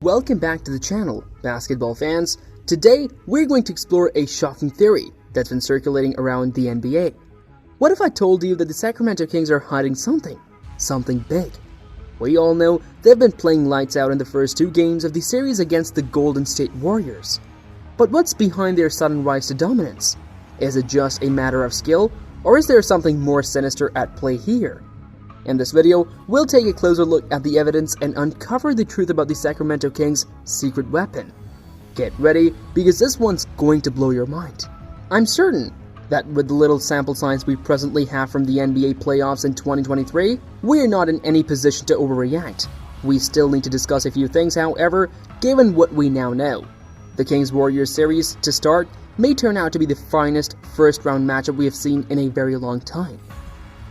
welcome back to the channel, basketball fans. Today, we're going to explore a shocking theory that's been circulating around the NBA. What if I told you that the Sacramento Kings are hiding something big? We all know they've been playing lights out in the first two games of the series against the Golden State Warriors. But what's behind their sudden rise to dominance? Is it just a matter of skill, or is there something more sinister at play here? In this video, we'll take a closer look at the evidence and uncover the truth about the Sacramento Kings' secret weapon. Get ready, because this one's going to blow your mind. I'm certain that with the little sample size we presently have from the NBA playoffs in 2023, we're not in any position to overreact. We still need to discuss a few things, however, given what we now know. The Kings-Warriors series, to start, may turn out to be the finest first-round matchup we have seen in a very long time.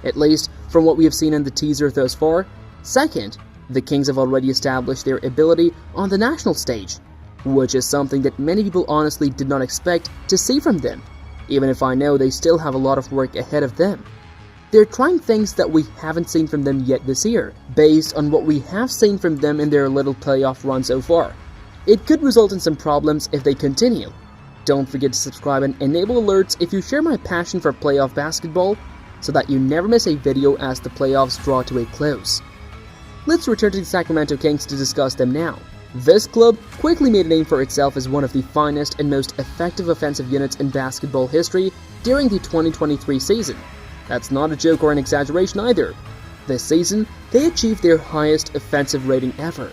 At least, from what we have seen in the teaser thus far. Second, the Kings have already established their ability on the national stage, which is something that many people honestly did not expect to see from them, even if I know they still have a lot of work ahead of them. They're trying things that we haven't seen from them yet this year, based on what we have seen from them in their little playoff run so far. It could result in some problems if they continue. Don't forget to subscribe and enable alerts if you share my passion for playoff basketball, so that you never miss a video as the playoffs draw to a close. Let's return to the Sacramento Kings to discuss them now. This club quickly made a name for itself as one of the finest and most effective offensive units in basketball history during the 2023 season. That's not a joke or an exaggeration either. This season, they achieved their highest offensive rating ever.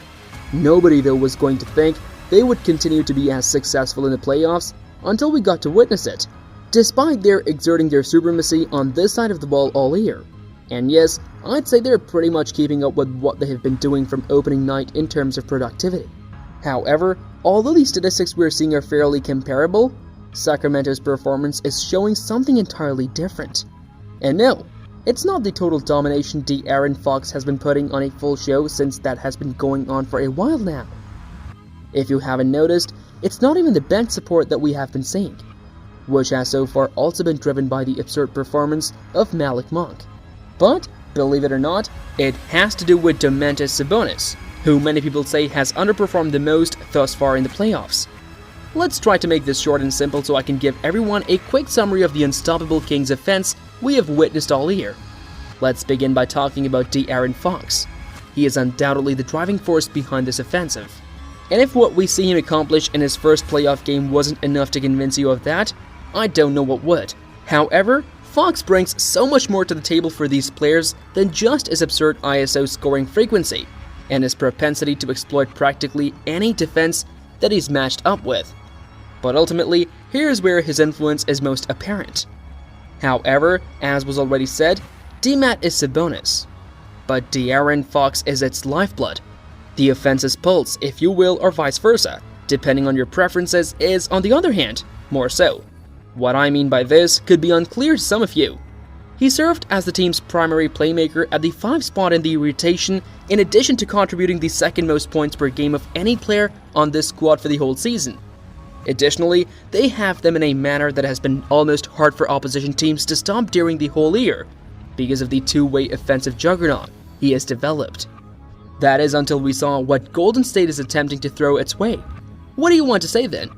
Nobody though was going to think they would continue to be as successful in the playoffs until we got to witness it, despite their exerting their supremacy on this side of the ball all year. And yes, I'd say they're pretty much keeping up with what they have been doing from opening night in terms of productivity. However, although the statistics we're seeing are fairly comparable, Sacramento's performance is showing something entirely different. And no, it's not the total domination De'Aaron Fox has been putting on a full show, since that has been going on for a while now. If you haven't noticed, it's not even the bench support that we have been seeing, which has so far also been driven by the absurd performance of Malik Monk. But, believe it or not, it has to do with Domantas Sabonis, who many people say has underperformed the most thus far in the playoffs. Let's try to make this short and simple so I can give everyone a quick summary of the unstoppable Kings offense we have witnessed all year. Let's begin by talking about De'Aaron Fox. He is undoubtedly the driving force behind this offensive. And if what we see him accomplish in his first playoff game wasn't enough to convince you of that, I don't know what would. However, Fox brings so much more to the table for these players than just his absurd ISO scoring frequency and his propensity to exploit practically any defense that he's matched up with. But ultimately, here's where his influence is most apparent. However, as was already said, DMAT is Sabonis, but De'Aaron Fox is its lifeblood. The offense's pulse, if you will, or vice versa, depending on your preferences, is, on the other hand, more so. What I mean by this could be unclear to some of you. He served as the team's primary playmaker at the 5 spot in the rotation, in addition to contributing the second most points per game of any player on this squad for the whole season. Additionally, they have them in a manner that has been almost hard for opposition teams to stop during the whole year, because of the two-way offensive juggernaut he has developed. That is until we saw what Golden State is attempting to throw its way. What do you want to say then?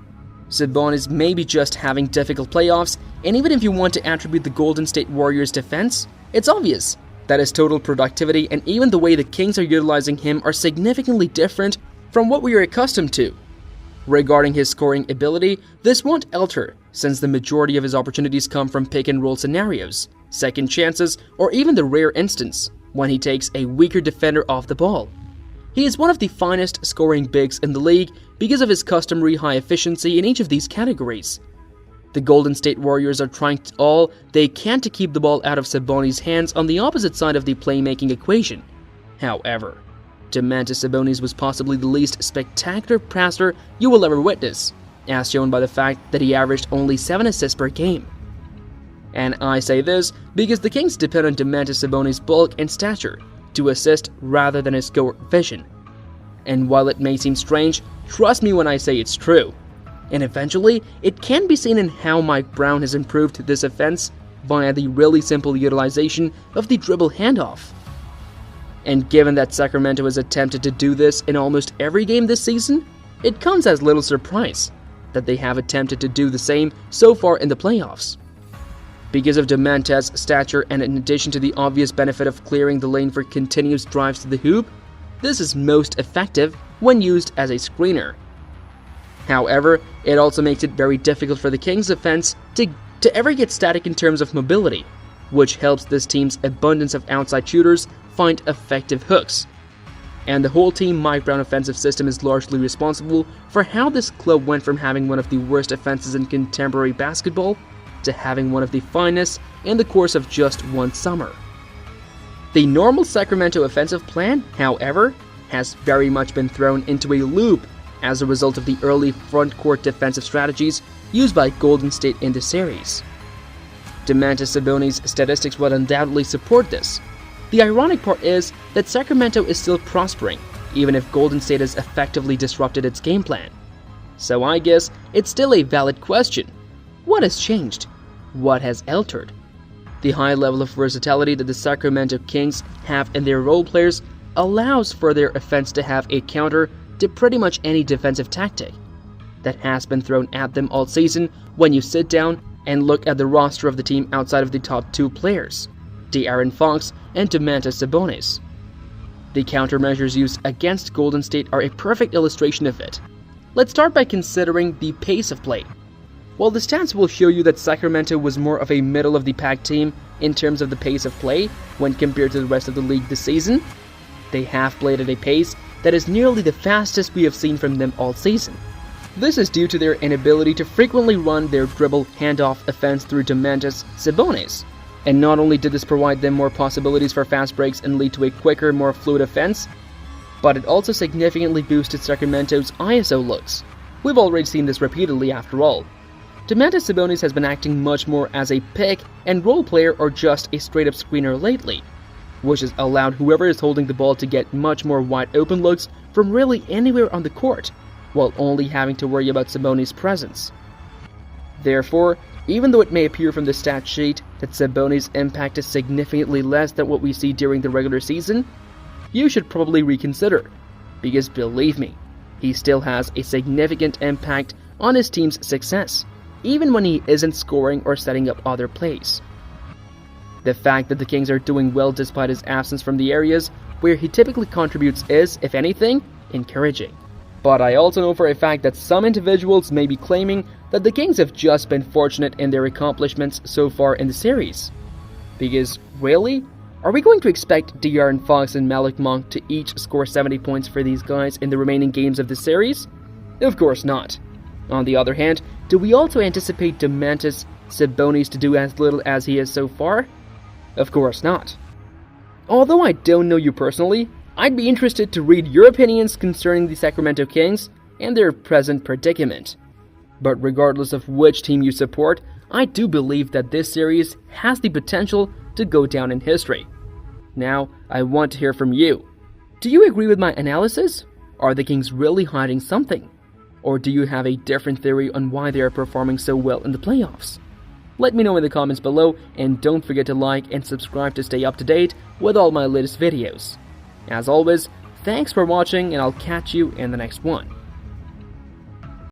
Sabonis may be just having difficult playoffs, and even if you want to attribute the Golden State Warriors' defense, it's obvious that his total productivity and even the way the Kings are utilizing him are significantly different from what we are accustomed to. Regarding his scoring ability, this won't alter, since the majority of his opportunities come from pick-and-roll scenarios, second chances, or even the rare instance when he takes a weaker defender off the ball. He is one of the finest scoring bigs in the league because of his customary high efficiency in each of these categories. The Golden State Warriors are trying all they can to keep the ball out of Sabonis' hands on the opposite side of the playmaking equation. However, Domantas Sabonis was possibly the least spectacular passer you will ever witness, as shown by the fact that he averaged only 7 assists per game. And I say this because the Kings depend on Domantas Sabonis' bulk and stature to assist rather than his score vision. And while it may seem strange, trust me when I say it's true. And eventually, it can be seen in how Mike Brown has improved this offense via the really simple utilization of the dribble handoff. And given that Sacramento has attempted to do this in almost every game this season, it comes as little surprise that they have attempted to do the same so far in the playoffs. Because of Domantas' stature and in addition to the obvious benefit of clearing the lane for continuous drives to the hoop, this is most effective when used as a screener. However, it also makes it very difficult for the Kings' offense to ever get static in terms of mobility, which helps this team's abundance of outside shooters find effective hooks. And the whole Team Mike Brown offensive system is largely responsible for how this club went from having one of the worst offenses in contemporary basketball to having one of the finest in the course of just one summer. The normal Sacramento offensive plan, however, has very much been thrown into a loop as a result of the early front court defensive strategies used by Golden State in the series. Domantas Sabonis' statistics would undoubtedly support this. The ironic part is that Sacramento is still prospering, even if Golden State has effectively disrupted its game plan. So I guess it's still a valid question. What has changed? What has altered? The high level of versatility that the Sacramento Kings have in their role players allows for their offense to have a counter to pretty much any defensive tactic that has been thrown at them all season when you sit down and look at the roster of the team outside of the top two players, De'Aaron Fox and Domantas Sabonis. The countermeasures used against Golden State are a perfect illustration of it. Let's start by considering the pace of play. While the stats will show you that Sacramento was more of a middle-of-the-pack team in terms of the pace of play when compared to the rest of the league this season, they have played at a pace that is nearly the fastest we have seen from them all season. This is due to their inability to frequently run their dribble handoff offense through Domantas Sabonis. And not only did this provide them more possibilities for fast breaks and lead to a quicker, more fluid offense, but it also significantly boosted Sacramento's ISO looks. We've already seen this repeatedly after all. Domantas Sabonis has been acting much more as a pick and roll player or just a straight-up screener lately, which has allowed whoever is holding the ball to get much more wide-open looks from really anywhere on the court, while only having to worry about Sabonis' presence. Therefore, even though it may appear from the stat sheet that Sabonis' impact is significantly less than what we see during the regular season, you should probably reconsider, because believe me, he still has a significant impact on his team's success, even when he isn't scoring or setting up other plays. The fact that the Kings are doing well despite his absence from the areas where he typically contributes is, if anything, encouraging. But I also know for a fact that some individuals may be claiming that the Kings have just been fortunate in their accomplishments so far in the series. Because, really? Are we going to expect De'Aaron Fox and Malik Monk to each score 70 points for these guys in the remaining games of the series? Of course not. On the other hand, do we also anticipate Domantas Sabonis to do as little as he has so far? Of course not. Although I don't know you personally, I'd be interested to read your opinions concerning the Sacramento Kings and their present predicament. But regardless of which team you support, I do believe that this series has the potential to go down in history. Now, I want to hear from you. Do you agree with my analysis? Are the Kings really hiding something? Or do you have a different theory on why they are performing so well in the playoffs? Let me know in the comments below, and don't forget to like and subscribe to stay up to date with all my latest videos. As always, thanks for watching, and I'll catch you in the next one.